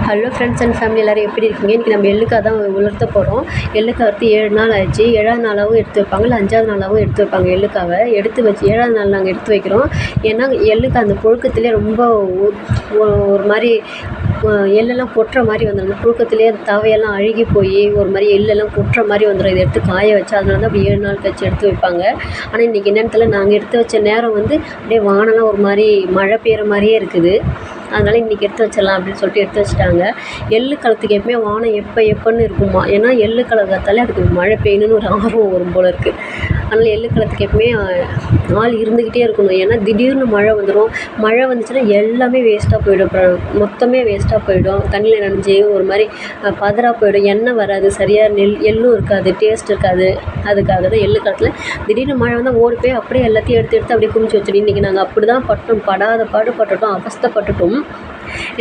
Hello friends and family எல்லோரும் எப்படி இருக்கீங்க? இன்றைக்கி நம்ம எள்ளுக்காய் தான் உலர்த்த போகிறோம். எள்ளுக்காய் வறுத்து 7 நாள் ஆயிடுச்சு. 7ஆவது நாளாகவும் எடுத்து வைப்பாங்க, இல்லை 5ஆவது நாளாகவும் எடுத்து வைப்பாங்க. எள்ளுக்காவை எடுத்து வச்சு 7ஆவது நாள் நாங்கள் எடுத்து வைக்கிறோம். ஏன்னா எள்ளுக்காய் அந்த புழுக்கத்திலே ரொம்ப ஒரு மாதிரி எள்ளெல்லாம் கொட்டுற மாதிரி வந்துடும். அந்த புழுக்கத்திலே தவையெல்லாம் அழுகி போய் ஒரு மாதிரி எள்ளெல்லாம் கொட்டுற மாதிரி வந்துடும். இதை எடுத்து காய வச்சு அதனால தான் அப்படி 7 நாள் கழிச்சு எடுத்து வைப்பாங்க. ஆனால் இன்றைக்கி என்னென்னத்தில் நாங்கள் எடுத்து வச்ச நேரம் வந்து அப்படியே வானெல்லாம் ஒரு மாதிரி மழை பெய்கிற மாதிரியே இருக்குது. அதனால் இன்றைக்கி எடுத்து வச்சிடலாம் அப்படின்னு சொல்லிட்டு எடுத்து வச்சுட்டாங்க. எள்ளு காலத்துக்கு எப்பவுமே வானம் எப்போன்னு இருக்குமா. ஏன்னா எள்ளு காலத்தாலே அதுக்கு மழை பெய்யணுன்னு ஒரு ஆர்வம் வரும் போல் இருக்குது. அதனால் எள்ளு காலத்துக்கு எப்பவுமே ஆள் இருந்துக்கிட்டே இருக்கணும். ஏன்னா திடீர்னு மழை வந்துடும். மழை வந்துச்சுன்னா எல்லாமே வேஸ்ட்டாக போயிடும். மொத்தமே வேஸ்ட்டாக போயிடும். தண்ணியில் நனைஞ்சி ஒரு மாதிரி பதறாக போயிடும். எண்ணெய் வராது, சரியாக எள்ளும் இருக்காது, டேஸ்ட் இருக்காது. அதுக்காக தான் எள்ளு காலத்தில் திடீர்னு மழை வந்தால் ஓடி போய் அப்படியே எல்லாத்தையும் எடுத்து அப்படியே குமிச்சு வச்சுட்டு இன்றைக்கி நாங்கள் அப்படி தான் பட்டோம். படாத பாடுபட்டுட்டோம், அவஸ்தைப்பட்டுட்டோம்.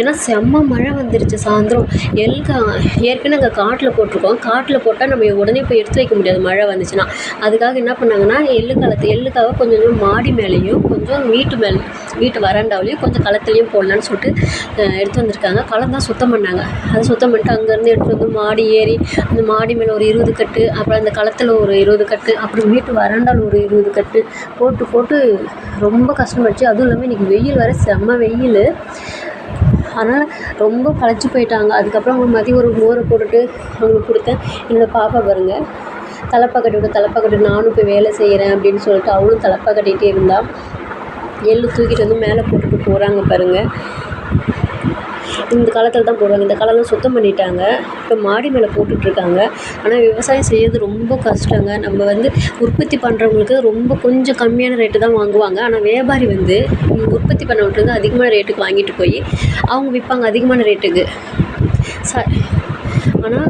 ஏன்னா செம்ம மழை வந்துருச்சு சாயந்தரம். ஏற்கனவே நாங்கள் காட்டில் போட்டிருக்கோம். காட்டில் போட்டால் நம்ம உடனே போய் எடுத்து வைக்க முடியாது மழை வந்துச்சுன்னா. அதுக்காக என்ன பண்ணாங்கன்னா எள்ளுக்காவை கொஞ்சம் மாடி மேலேயும் கொஞ்சம் வீட்டு வராண்டாவிலையும் கொஞ்சம் களத்துலேயும் போடலான்னு சொல்லிட்டு எடுத்து வந்திருக்காங்க. களம் தான் சுத்தம் பண்ணாங்க. அதை சுத்தம் பண்ணிட்டு அங்கேருந்து எடுத்துகிட்டு வந்து மாடி ஏறி அந்த மாடி மேலே ஒரு 20 கட்டு, அப்புறம் அந்த களத்தில் ஒரு 20 கட்டு, அப்புறம் வீட்டு வராண்டாவில் ஒரு 20 கட்டு போட்டு ரொம்ப கஷ்டமாயிடுச்சு. அதுவும் இல்லாமல் இன்றைக்கி வெயில் வேறு செம்ம வெயில். அதனால் ரொம்ப களைச்சி போயிட்டாங்க. அதுக்கப்புறம் அவங்க மதியம் ஒரு மோரை போட்டுட்டு அவங்களுக்கு கொடுத்தேன். என்னோடய பாப்பா பாருங்கள், தலப்பா கட்டி நானும் போய் வேலை செய்கிறேன் அப்படின்னு சொல்லிட்டு அவளும் தலப்பா கட்டிகிட்டே இருந்தாள். எள்ளு தூக்கிட்டு வந்து மேலே போட்டுட்டு போகிறாங்க பாருங்கள். இந்த காலத்தில் தான் போடுவாங்க. இந்த காலம்லாம் சுத்தம் பண்ணிட்டாங்க. இப்போ மாடி மேலே போட்டுட்ருக்காங்க. ஆனால் விவசாயம் செய்கிறது ரொம்ப கஷ்டங்க. நம்ம வந்து உற்பத்தி பண்ணுறவங்களுக்கு ரொம்ப கொஞ்சம் கம்மியான ரேட்டு தான் வாங்குவாங்க. ஆனால் வியாபாரி வந்து உற்பத்தி பண்ணவங்களுக்கு அதிகமான ரேட்டுக்கு வாங்கிட்டு போய் அவங்க விற்பாங்க அதிகமான ரேட்டுக்கு. ஆனால்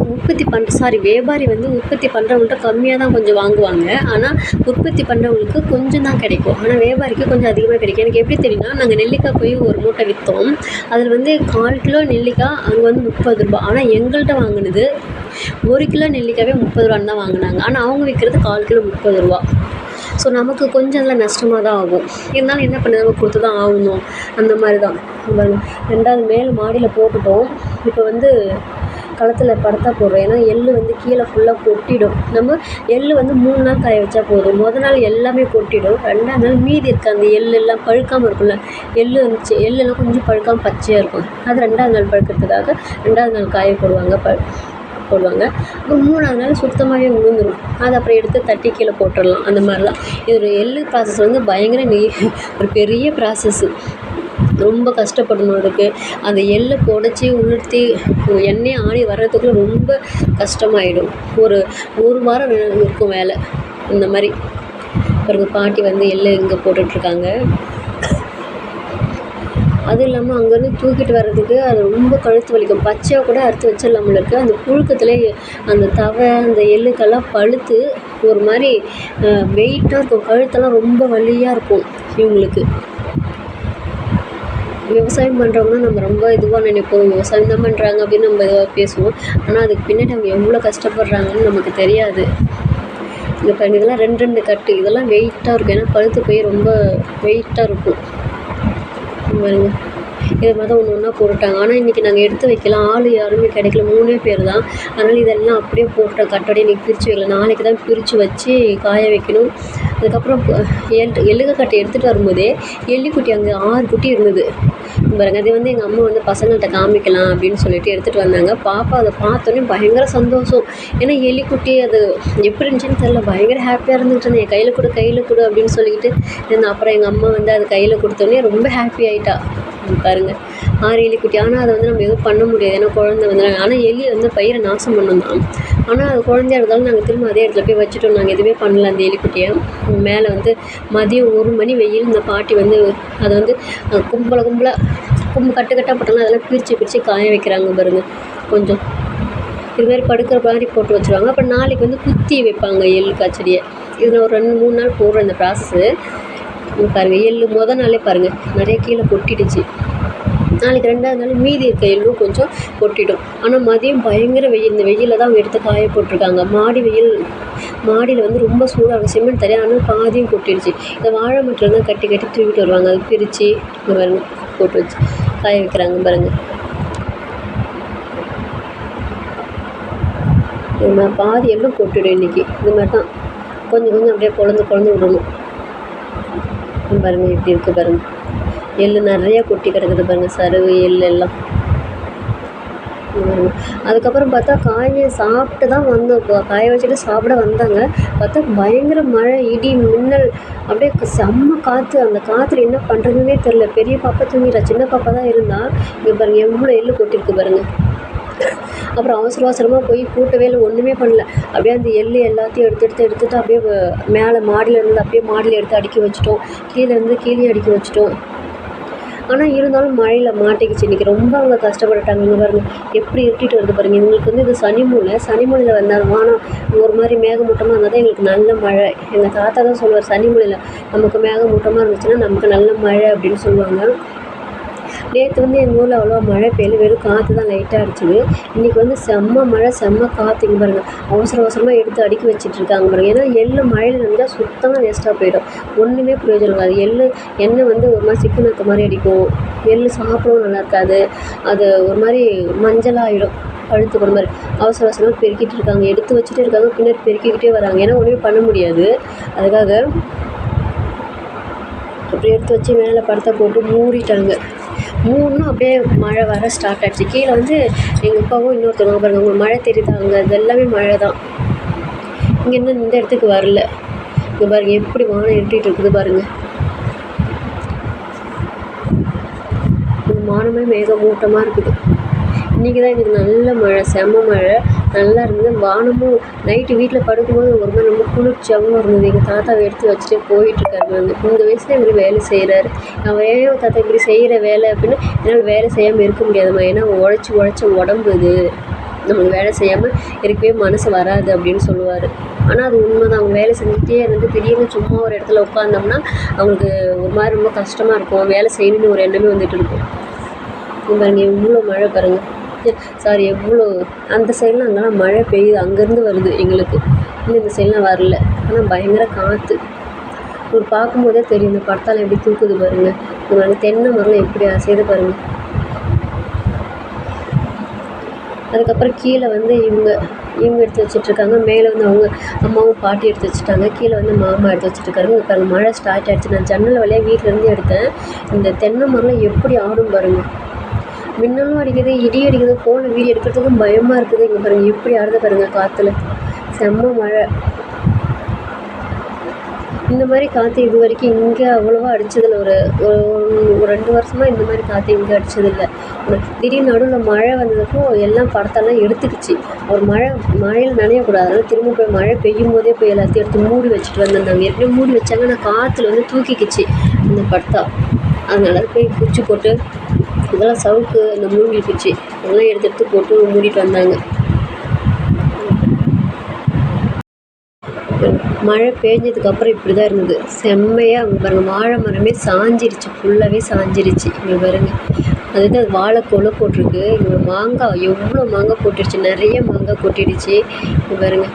வியாபாரி வந்து உற்பத்தி பண்ணுறவங்கள்ட்ட கம்மியாக தான் கொஞ்சம் வாங்குவாங்க. ஆனால் உற்பத்தி பண்ணுறவங்களுக்கு கொஞ்சம் தான் கிடைக்கும். ஆனால் வியாபாரிக்கு கொஞ்சம் அதிகமாக கிடைக்கும். எனக்கு எப்படி தெரியும்னா, நாங்கள் நெல்லிக்காய் போய் ஒரு மூட்டை விற்றோம். அதில் வந்து 1/4 கிலோ நெல்லிக்காய் அங்கே வந்து 30 ரூபா. ஆனால் எங்கள்கிட்ட வாங்கினது 1 கிலோ நெல்லிக்காவே 30 ரூபான்னு தான் வாங்கினாங்க. ஆனால் அவங்க விற்கிறது 1/4 கிலோ 30 ரூபா. ஸோ நமக்கு கொஞ்சம் அதில் நஷ்டமாக தான் ஆகும். இருந்தாலும் என்ன பண்ணுறது, நம்ம கொடுத்து தான் ஆகணும். அந்த மாதிரி தான். 2வது மேல் மாடியில் போட்டுட்டோம். இப்போ வந்து களத்தில் படுத்தா போடுறோம். ஏன்னா எள்ளு வந்து கீழே ஃபுல்லாக கொட்டிடும். நம்ம எள்ளு வந்து 3 நாள் காய வச்சா போதும். நாள் எல்லாமே கொட்டிடும். 2ஆவது நாள் மீதி இருக்க அந்த எள்ளெல்லாம் பழுக்காமல் இருக்கும்ல, எள்ளெல்லாம் கொஞ்சம் பழுக்காமல் பச்சையாக இருக்கும். அது 2ஆவது நாள் பழுக்கிறதுக்காக 2ஆவது நாள் காய போடுவாங்க. அப்புறம் 3ஆவது நாள் சுத்தமாகவே விழுந்துடும். அதை அப்புறம் எடுத்து தட்டி கீழே போட்டுடலாம். அந்த மாதிரிலாம் இது எள்ளு ப்ராசஸ் வந்து பயங்கர ஒரு பெரிய ப்ராசஸ்ஸு. ரொம்ப கஷ்டப்படணும் அதுக்கு. அந்த எள்ளை புடச்சி உலர்த்தி எண்ணெய் ஆடி வர்றதுக்குள்ளே ரொம்ப கஷ்டமாயிடும். ஒரு வாரம் இருக்கும் வேலை. இந்த மாதிரி பிறகு பாட்டி வந்து எள்ளை இங்கே போட்டுட்ருக்காங்க. அதுவும் இல்லாமல் அங்கேருந்து தூக்கிட்டு வர்றதுக்கு அது ரொம்ப கழுத்து வலிக்கும். பச்சையாக கூட அறுத்து வச்சிடலாமல் இருக்குது. அந்த புழுக்கத்தில் அந்த தவை அந்த எள்ளுக்கெல்லாம் பழுத்து ஒரு மாதிரி வெயிட்டாக இருக்கும். கழுத்தெல்லாம் ரொம்ப வலியாக இருக்கும் இவங்களுக்கு. விவசாயம் பண்ணுறவங்கன்னா நம்ம ரொம்ப இதுவாக நினைப்போம். விவசாயம் தான் பண்ணுறாங்க அப்படின்னு நம்ம இதுவாக பேசுவோம். ஆனால் அதுக்கு பின்னாடி அவங்க எவ்வளோ கஷ்டப்படுறாங்கன்னு நமக்கு தெரியாது. இதெல்லாம் 2 கட்டு, இதெல்லாம் வெயிட்டாக இருக்கும். ஏன்னா பழுத்து போய் ரொம்ப வெயிட்டாக இருக்கும். பாருங்க, இது மாதிரி தான் ஒன்றா போட்டுட்டாங்க. ஆனால் இன்றைக்கி நாங்கள் எடுத்து வைக்கலாம், ஆள் யாருமே கிடைக்கல, 3 பேர் தான். அதனால் இதெல்லாம் அப்படியே போட்டுட்டோம். கட்டோடையே இன்றைக்கி பிரித்து வைக்கல, நாளைக்கு தான் பிரித்து வச்சு காய வைக்கணும். அதுக்கப்புறம் எள்ளுக்காய் கட்டை எடுத்துகிட்டு வரும்போதே எள்ளிக்குட்டி அங்கே 6 குட்டி இருந்தது பாருங்க. அது வந்து எங்கள் அம்மா வந்து பசங்கள்கிட்ட காமிக்கலாம் அப்படின்னு சொல்லிட்டு எடுத்துகிட்டு வந்தாங்க. பாப்பா அதை பார்த்தோன்னே பயங்கர சந்தோஷம். ஏன்னா எள்ளிக்குட்டி அது எப்படி இருந்துச்சுன்னு தெரியல, பயங்கர ஹாப்பியாக இருந்துகிட்டு இருந்தேன். கையில் கொடு அப்படின்னு சொல்லிக்கிட்டு இருந்தேன். அப்புறம் எங்கள் அம்மா வந்து அது கையில் கொடுத்தோன்னே ரொம்ப ஹாப்பி ஆகிட்டா. பாருங்கள், 6 எலிக்குட்டி. ஆனால் அதை வந்து நம்ம எதுவும் பண்ண முடியாது. ஏன்னா குழந்தை வந்து ஆனால் எலி வந்து பயிரை நாசம் பண்ணணும் தான். ஆனால் அது குழந்தையா இருந்தாலும் நாங்கள் திரும்ப அதே இடத்துல போய் வச்சுட்டோம். நாங்கள் எதுவுமே பண்ணல அந்த எலிக்குட்டியை. மேலே வந்து மதியம் 1 மணி வெயில் இந்த பாட்டி வந்து அதை வந்து கட்டாக போட்டாலும் அதெல்லாம் பிரித்து காய வைக்கிறாங்க பாருங்கள். கொஞ்சம் இது மாதிரி படுக்கிற மாதிரி போட்டு வச்சுருவாங்க. அப்புறம் நாளைக்கு வந்து குத்தி வைப்பாங்க எள்ளுக்காய் செடியை. இதில் ஒரு 2-3 நாள் போடுற இந்த ப்ராசஸ்ஸு பாருங்கள். எள்ளு நாளே பாருங்கள் நிறைய கீழே கொட்டிடுச்சு. நாளைக்கு 2ஆவது நாள் மீதி இருக்க எள்ளும் கொஞ்சம் கொட்டிடும். ஆனால் மதியம் பயங்கர வெயில். இந்த வெயிலில் தான் அவங்க எடுத்து காய போட்டிருக்காங்க. மாடியில் வந்து ரொம்ப சூடாக இருக்கும். சிமெண்ட் தரையாக, ஆனால் பாதியும் கொட்டிடுச்சு. இந்த வாழை மட்டில் தான் கட்டி தூக்கிட்டு வருவாங்க. அது பிரித்து இந்த பாருங்க போட்டு வச்சு காய வைக்கிறாங்க பாருங்கள். நம்ம பாதி எள்ளும் கொட்டிடும் இன்றைக்கி. இந்த மாதிரி தான் கொஞ்சம் கொஞ்சம் அப்படியே குழந்து விடணும். பாருங்கள் எப்படி இருக்குது பாருங்கள். எள் நிறையா கொட்டி கிடக்குது பாருங்கள், சருகு எள் எல்லாம். அதுக்கப்புறம் பார்த்தா காயை சாப்பிட்டு தான் வந்தோம். காய வச்சுட்டு சாப்பிட வந்தாங்க. பார்த்தா பயங்கர மழை, இடி, மின்னல், அப்படியே செம்ம காற்று. அந்த காற்றுல என்ன பண்ணுறதுன்னே தெரில. பெரிய பாப்பா தூங்கிட்டா, சின்ன பாப்பா தான் இருந்தா. இங்கே பாருங்கள் எவ்வளோ எள்ளு கொட்டிருக்கு பாருங்கள். அப்புறம் அவசரமாக போய் கூட்டவே இல்லை, ஒன்றுமே பண்ணல. அப்படியே அந்த எள்ளு எல்லாத்தையும் எடுத்துகிட்டு அப்படியே மேலே மாடியில் இருந்து அப்படியே மாடியில் எடுத்து அடுக்கி வச்சுட்டோம். கீழே அடுக்கி வச்சுட்டோம். ஆனால் இருந்தாலும் மழையில் மாட்டிக்கிச்சு. இன்றைக்கி ரொம்ப அவங்க கஷ்டப்பட்டுட்டாங்க. இங்கே பாருங்கள் எப்படி இருட்டிட்டு வருது பாருங்கள். எங்களுக்கு வந்து இது சனிமூலையில் வந்தால் வானம் ஒரு மாதிரி மேகமூட்டமாக இருந்தால் தான் எங்களுக்கு நல்ல மழை. எங்கள் தாத்தா தான் சொல்லுவார், சனிமூலையில் நமக்கு மேகமூட்டமாக இருந்துச்சுன்னா நமக்கு நல்ல மழை அப்படின்னு சொல்லுவாங்க. நேற்று வந்து எங்கள் ஊரில் அவ்வளோவா மழை பெய்யல, வெறும் காற்று தான் லைட்டாக அடிச்சுது. இன்றைக்கி வந்து செம்ம மழை, செம்ம காற்று. இங்கே பாருங்கள் அவசரமாக எடுத்து அடுக்கி வச்சிட்ருக்காங்க பாருங்கள். ஏன்னா எள்ளு மழையில் இருந்தால் சுத்தமாக வேஸ்ட்டாக போயிடும், ஒன்றுமே பிரயோஜனம் இருக்காது. எண்ணெய் வந்து ஒரு மாதிரி சிக்கனத்து மாதிரி அடிக்கும். எள்ளு சாப்பிடவும் நல்லா இருக்காது, அது ஒரு மாதிரி மஞ்சளாகிடும், பழுத்து போகிற மாதிரி. அவசரமாக பெருக்கிட்டு இருக்காங்க, எடுத்து வச்சுட்டே இருக்காங்க, பின்னாடி பெருக்கிக்கிட்டே வராங்க. ஏன்னா ஒன்றுமே பண்ண முடியாது. அதுக்காக அப்படி எடுத்து வச்சு மேலே படத்தை போட்டு மூடிட்டாங்க. மூணுன்னா அப்படியே மழை வர ஸ்டார்ட் ஆகிடுச்சு. கீழே வந்து எங்கள் அப்பாவும் இன்னொருத்தவங்க பாருங்கள், உங்களுக்கு மழை தெரியுதாங்க, அது எல்லாமே மழை தான். இங்கே இன்னும் இந்த இடத்துக்கு வரல. இங்கே பாருங்கள் எப்படி வானம் இருட்டிகிட்டு இருக்குது பாருங்கள். வானமே மேகமூட்டமாக இருக்குது. இன்றைக்கி தான் எங்களுக்கு நல்ல மழை, செம்ம மழை, நல்லா இருந்தது. வானமும் நைட்டு வீட்டில் படுக்கும்போது ஒரு மாதிரி ரொம்ப குளிர்ச்சியாகவும் இருந்தது. எங்கள் தாத்தாவை எடுத்து வச்சுட்டு போயிட்டுருக்காரு. வந்து இந்த வயசில் இப்படி வேலை செய்கிறாரு. அவன் ஏன் தாத்தா இப்படி செய்கிற வேலை அப்படின்னு, என்னால் வேலை செய்யாமல் இருக்க முடியாதுமா, ஏன்னா உழைச்ச உடம்பு இது, நமக்கு வேலை செய்யாமல் இருக்கவே மனசு வராது அப்படின்னு சொல்லுவார். ஆனால் அது உண்மை தான். அவங்க வேலை செஞ்சுட்டே இருந்து திடீர்னு சும்மா ஒரு இடத்துல உட்காந்தோம்னா அவங்களுக்கு ஒரு மாதிரி ரொம்ப கஷ்டமாக இருக்கும். வேலை செய்யணும்னு ஒரு எண்ணமே வந்துட்டு இருக்கும். பாருங்கள் எவ்வளோ மழை பாருங்கள். சாரி, எவ்வளோ அந்த சைட்லாம் அங்கெல்லாம் மழை பெய்யுது, அங்கேருந்து வருது எங்களுக்கு. இன்னும் இந்த சைட்லாம் வரல. ஆனால் பயங்கர காற்று. ஒரு பார்க்கும்போதே தெரியும் இந்த படத்தால் எப்படி தூக்குது பாருங்கள். இந்த மாதிரி தென்னை மரம் எப்படி அசையுது பாருங்கள். அதுக்கப்புறம் கீழே வந்து இவங்க எடுத்து வச்சிட்ருக்காங்க. மேலே வந்து அவங்க அம்மாவும் பாட்டி எடுத்து வச்சுட்டாங்க. கீழே வந்து மாமா எடுத்து வச்சுட்ருக்காரு. இப்போ அந்த மழை ஸ்டார்ட் ஆகிடுச்சு. நான் ஜன்னல் வழியாக வீட்டிலேருந்து எடுத்தேன். இந்த தென்னை மரம்லாம் எப்படி ஆடும் பாருங்கள். மின்னலும் அடிக்குது, இடி அடிக்குது, ஃபோனில் வீடியோ எடுக்கிறதுக்கும் பயமாக இருக்குது. இங்கே பாருங்கள் எப்படி ஆடுது பாருங்கள் காற்றுல. செம்ம மழை. இந்த மாதிரி காற்று இது வரைக்கும் இங்கே அவ்வளோவா அடித்ததில்ல. ஒரு 2 வருஷமாக இந்த மாதிரி காற்று இங்கே அடித்ததில்லை. திடீர்னு நடுவில் மழை வந்ததுக்கும் எல்லாம் படத்தெல்லாம் எடுத்துக்கிச்சு. ஒரு மழையில் நனையக்கூடாது, அதனால் திரும்ப போய் மழை பெய்யும் போதே போய் எல்லாத்தையும் எடுத்து மூடி வச்சுட்டு வந்திருந்தாங்க. எப்படி மூடி வச்சாங்க, நான் காற்றுல வந்து தூக்கிக்கிச்சு இந்த படத்தா. அதனால் போய் குச்சி போட்டு இதெல்லாம் சவுக்கு இந்த மூங்கி குச்சி இதெல்லாம் எடுத்து போட்டு மூடிட்டு வந்தாங்க. மழை பேஞ்சதுக்கப்புறம் இப்படி தான் இருந்தது. செம்மையாக அங்கே பாருங்கள் வாழை மரமே சாஞ்சிருச்சு, ஃபுல்லாகவே சாஞ்சிருச்சு. இங்கே பாருங்கள், அதுதான் வாழை கொலை போட்டிருக்கு. இங்கே மாங்காய் எவ்வளோ மாங்காய் போட்டுருச்சு, நிறைய மாங்காய் கொட்டிடுச்சு. இங்கே பாருங்கள்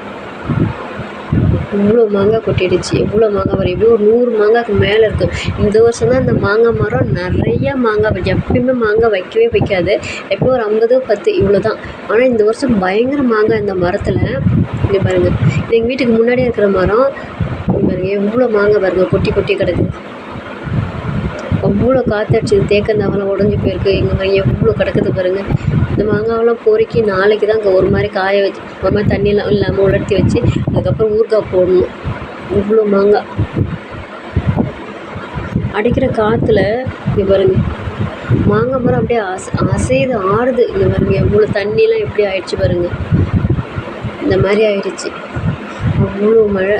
இவ்வளோ மாங்காய் கொட்டிடுச்சு. எவ்வளோ மாங்காய் வரும், எப்படியும் ஒரு 100 மாங்காய்க்கு மேலே இருக்கும். இந்த வருஷம் தான் இந்த மாங்காய் மரம் நிறையா மாங்காய், எப்பயுமே மாங்காய் வைக்கவே வைக்காது, எப்போ ஒரு 50 10 இவ்வளோ தான். ஆனால் இந்த வருஷம் பயங்கர மாங்காய் இந்த மரத்தில். இங்கே பாருங்கள், எங்கள் வீட்டுக்கு முன்னாடியே இருக்கிற மரம் பாருங்கள் எவ்வளோ மாங்காய் பாருங்கள் கொட்டி கொட்டி கிடக்குது. அவ்வளோ காற்றடிச்சிது, தேக்கந்தாவெல்லாம் உடஞ்சி போயிருக்கு. இங்கே எவ்வளோ கிடக்குது பாருங்கள். இந்த மாங்காவெல்லாம் பொறுக்கி நாளைக்கு தான் அங்கே ஒரு மாதிரி காய வச்சு ஒரு மாதிரி தண்ணியெல்லாம் இல்லாமல் உலர்த்தி வச்சு அதுக்கப்புறம் ஊறுகாய் போடணும். இவ்வளோ மாங்காய் அடிக்கிற காற்றுல இங்கே பாருங்கள் மாங்காய் மரம் அப்படியே அசைது ஆடுது. இங்கே பாருங்கள் எவ்வளோ தண்ணியெலாம் எப்படி ஆயிடுச்சு பாருங்கள். இந்த மாதிரி ஆயிடுச்சு, அவ்வளோ மழை.